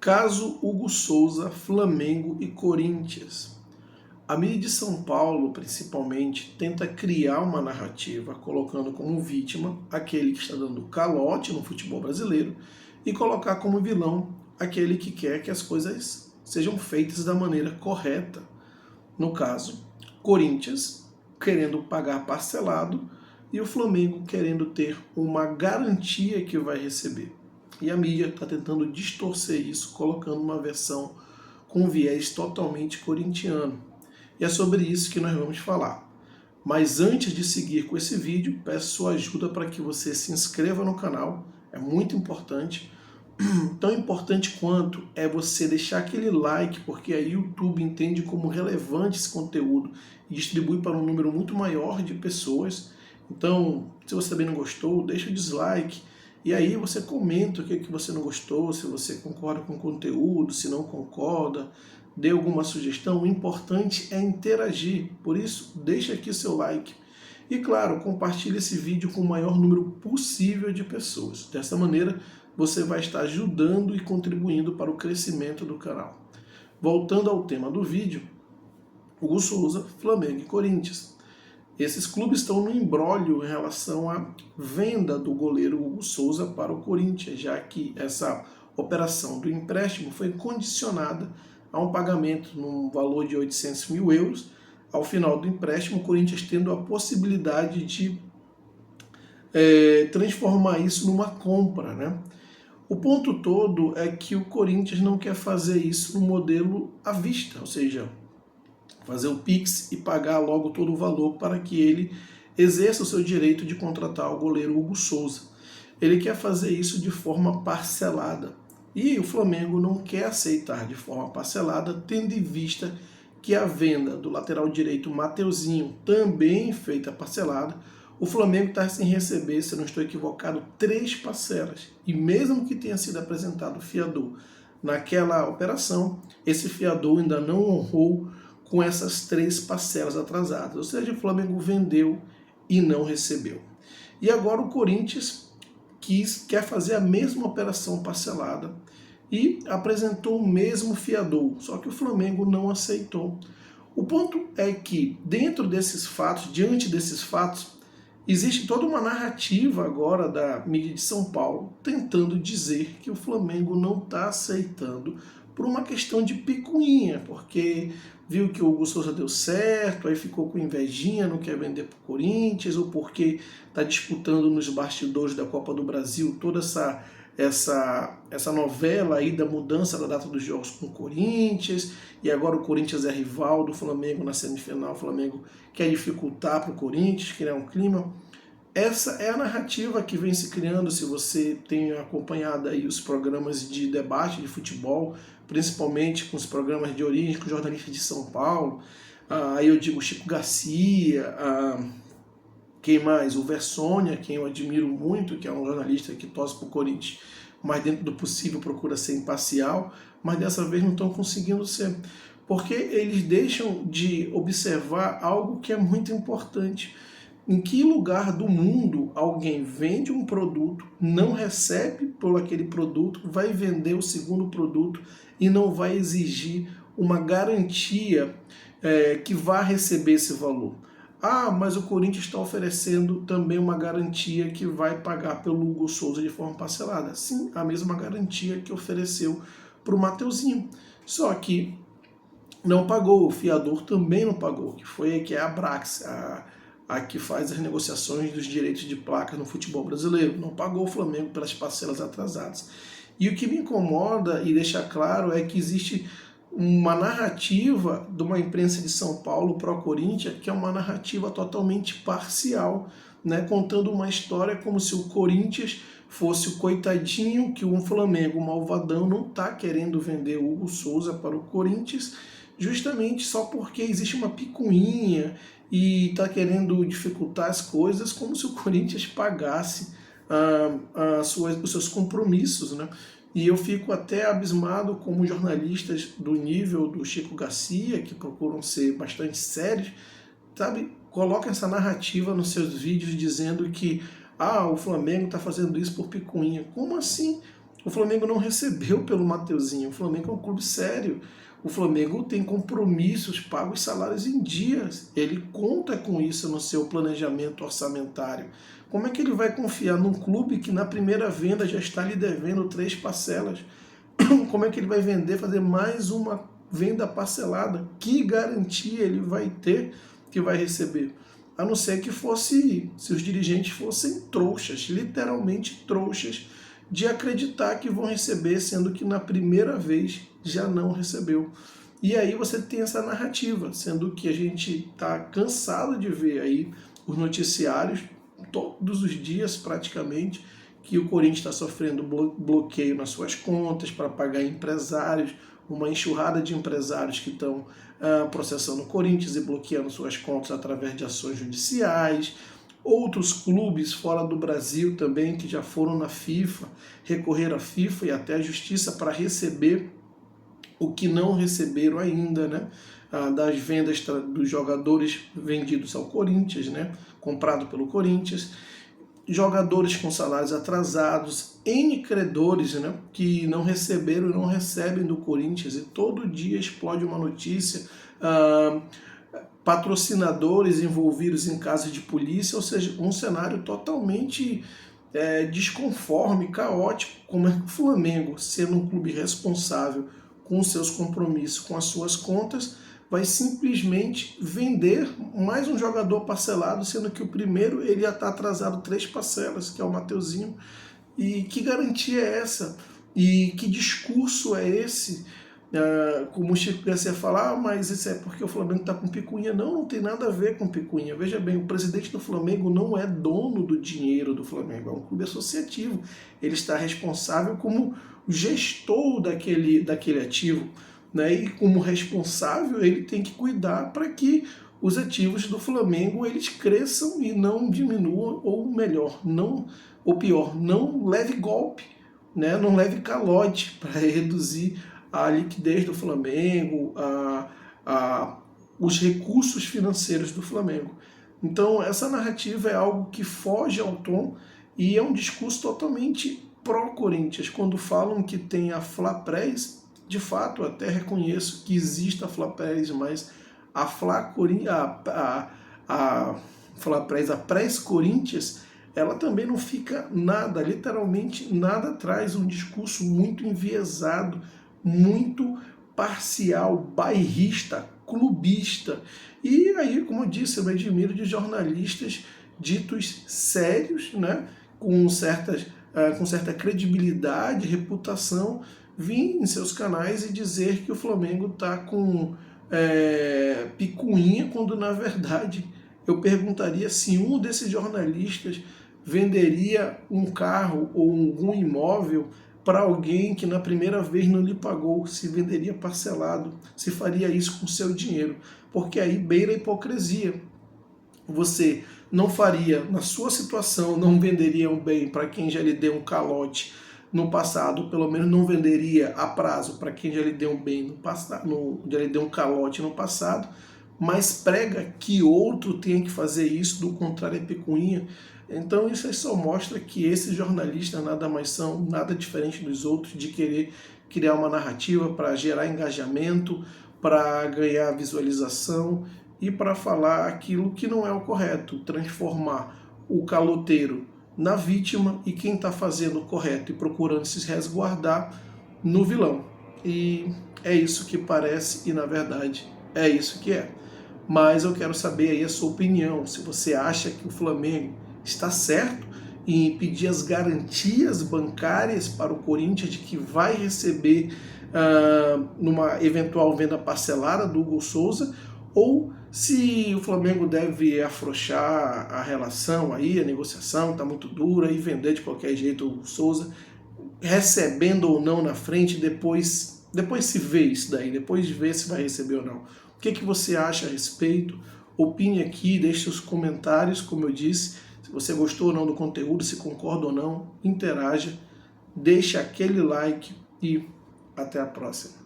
Caso Hugo Souza, Flamengo e Corinthians. A mídia de São Paulo, principalmente, tenta criar uma narrativa colocando como vítima aquele que está dando calote no futebol brasileiro e colocar como vilão aquele que quer que as coisas sejam feitas da maneira correta. No caso, Corinthians querendo pagar parcelado e o Flamengo querendo ter uma garantia que vai receber. E a mídia está tentando distorcer isso, colocando uma versão com viés totalmente corintiano. E é sobre isso que nós vamos falar. Mas antes de seguir com esse vídeo, peço sua ajuda para que você se inscreva no canal, é muito importante. Tão importante quanto é você deixar aquele like, porque aí o YouTube entende como relevante esse conteúdo e distribui para um número muito maior de pessoas. Então, se você também não gostou, deixa o dislike. E aí você comenta o que você não gostou, se você concorda com o conteúdo, se não concorda, dê alguma sugestão. O importante é interagir, por isso deixa aqui seu like. E claro, compartilhe esse vídeo com o maior número possível de pessoas. Dessa maneira, você vai estar ajudando e contribuindo para o crescimento do canal. Voltando ao tema do vídeo, Hugo Souza, Flamengo e Corinthians. Esses clubes estão no imbróglio em relação à venda do goleiro Hugo Souza para o Corinthians, já que essa operação do empréstimo foi condicionada a um pagamento no valor de 800 mil euros. Ao final do empréstimo, o Corinthians tendo a possibilidade de transformar isso numa compra, né? O ponto todo é que o Corinthians não quer fazer isso no modelo à vista, ou seja, fazer o Pix e pagar logo todo o valor para que ele exerça o seu direito de contratar o goleiro Hugo Souza. Ele quer fazer isso de forma parcelada. E o Flamengo não quer aceitar de forma parcelada, tendo em vista que a venda do lateral direito Mateuzinho, também feita parcelada, o Flamengo está sem receber, se eu não estou equivocado, 3 parcelas. E mesmo que tenha sido apresentado o fiador naquela operação, esse fiador ainda não honrou com essas 3 parcelas atrasadas. Ou seja, o Flamengo vendeu e não recebeu. E agora o Corinthians quer fazer a mesma operação parcelada e apresentou o mesmo fiador, só que o Flamengo não aceitou. O ponto é que, dentro desses fatos, diante desses fatos, existe toda uma narrativa agora da mídia de São Paulo tentando dizer que o Flamengo não está aceitando por uma questão de picuinha, porque viu que o Hugo Souza deu certo, aí ficou com invejinha, não quer vender para o Corinthians, ou porque está disputando nos bastidores da Copa do Brasil toda essa novela aí da mudança da data dos jogos com o Corinthians, e agora o Corinthians é rival do Flamengo na semifinal, o Flamengo quer dificultar para o Corinthians, criar um clima. Essa é a narrativa que vem se criando. Se você tem acompanhado aí os programas de debate de futebol, principalmente com os programas de origem com jornalistas de São Paulo, aí eu digo Chico Garcia, quem mais? O Versonia, quem eu admiro muito, que é um jornalista que torce para o Corinthians, mas dentro do possível procura ser imparcial, mas dessa vez não estão conseguindo ser, porque eles deixam de observar algo que é muito importante. Em que lugar do mundo alguém vende um produto, não recebe por aquele produto, vai vender o segundo produto e não vai exigir uma garantia que vá receber esse valor? Ah, mas o Corinthians está oferecendo também uma garantia que vai pagar pelo Hugo Souza de forma parcelada. Sim, a mesma garantia que ofereceu para o Mateuzinho. Só que não pagou, o fiador também não pagou, que é a Abrax, a que faz as negociações dos direitos de placas no futebol brasileiro. Não pagou o Flamengo pelas parcelas atrasadas. E o que me incomoda e deixa claro é que existe uma narrativa de uma imprensa de São Paulo pró-Corinthians, que é uma narrativa totalmente parcial, né, contando uma história como se o Corinthians fosse o coitadinho, que o Flamengo, o malvadão, não está querendo vender o Hugo Souza para o Corinthians, justamente só porque existe uma picuinha e está querendo dificultar as coisas, como se o Corinthians pagasse os seus compromissos, né? E eu fico até abismado como jornalistas do nível do Chico Garcia, que procuram ser bastante sérios, sabe, colocam essa narrativa nos seus vídeos dizendo que o Flamengo está fazendo isso por picuinha. Como assim? O Flamengo não recebeu pelo Mateuzinho. O Flamengo é um clube sério. O Flamengo tem compromissos, paga os salários em dias. Ele conta com isso no seu planejamento orçamentário. Como é que ele vai confiar num clube que na primeira venda já está lhe devendo 3 parcelas? Como é que ele vai vender, fazer mais uma venda parcelada? Que garantia ele vai ter que vai receber? A não ser que se os dirigentes fossem trouxas, literalmente trouxas, de acreditar que vão receber, sendo que na primeira vez já não recebeu. E aí você tem essa narrativa, sendo que a gente está cansado de ver aí os noticiários, todos os dias praticamente, que o Corinthians está sofrendo bloqueio nas suas contas para pagar empresários, uma enxurrada de empresários que estão processando o Corinthians e bloqueando suas contas através de ações judiciais. Outros clubes fora do Brasil também que já foram na FIFA, recorreram à FIFA e até à Justiça para receber o que não receberam ainda, né? Das vendas dos jogadores vendidos ao Corinthians, né? Comprado pelo Corinthians. Jogadores com salários atrasados, N credores, né, que não receberam e não recebem do Corinthians, e todo dia explode uma notícia, patrocinadores envolvidos em casos de polícia, ou seja, um cenário totalmente desconforme, caótico. Como é que o Flamengo, sendo um clube responsável com seus compromissos, com as suas contas, vai simplesmente vender mais um jogador parcelado, sendo que o primeiro ele já está atrasado 3 parcelas, que é o Mateuzinho. E que garantia é essa? E que discurso é esse? Como o Chico Garcia fala, mas isso é porque o Flamengo está com picuinha. Não, não tem nada a ver com picuinha. Veja bem, o presidente do Flamengo não é dono do dinheiro do Flamengo, é um clube associativo. Ele está responsável como gestor daquele ativo. Né? E como responsável, ele tem que cuidar para que os ativos do Flamengo eles cresçam e não diminuam, ou melhor, ou pior, não leve golpe, né? Não leve calote para reduzir a liquidez do Flamengo, os recursos financeiros do Flamengo. Então, essa narrativa é algo que foge ao tom e é um discurso totalmente pró-Corinthians. Quando falam que tem a Fla-Press, de fato, até reconheço que existe a Fla-Press, mas a Fla-Press, a Press-Corinthians, ela também não fica nada, literalmente nada atrás, um discurso muito enviesado, muito parcial, bairrista, clubista. E aí, como eu disse, eu me admiro de jornalistas ditos sérios, né, com certa credibilidade, reputação, vir em seus canais e dizer que o Flamengo está com picuinha, quando na verdade eu perguntaria se um desses jornalistas venderia um carro ou algum imóvel para alguém que na primeira vez não lhe pagou, se venderia parcelado, se faria isso com seu dinheiro, porque aí beira a hipocrisia. Você não faria, na sua situação, não venderia um bem para quem já lhe deu um calote no passado, pelo menos não venderia a prazo para quem já lhe deu um bem no passado, já lhe deu um calote no passado, mas prega que outro tem que fazer isso, do contrário é picuinha. Então isso aí só mostra que esses jornalistas nada mais são, nada diferente dos outros, de querer criar uma narrativa para gerar engajamento, para ganhar visualização e para falar aquilo que não é o correto, transformar o caloteiro na vítima e quem está fazendo o correto e procurando se resguardar no vilão. E é isso que parece e na verdade é isso que é. Mas eu quero saber aí a sua opinião, se você acha que o Flamengo está certo em pedir as garantias bancárias para o Corinthians de que vai receber numa eventual venda parcelada do Hugo Souza, ou se o Flamengo deve afrouxar a relação aí, a negociação está muito dura, e vender de qualquer jeito o Hugo Souza, recebendo ou não na frente, depois se vê isso daí, depois de ver se vai receber ou não. O que você acha a respeito? Opine aqui, deixe seus comentários, como eu disse. Se você gostou ou não do conteúdo, se concorda ou não, interaja, deixe aquele like e até a próxima.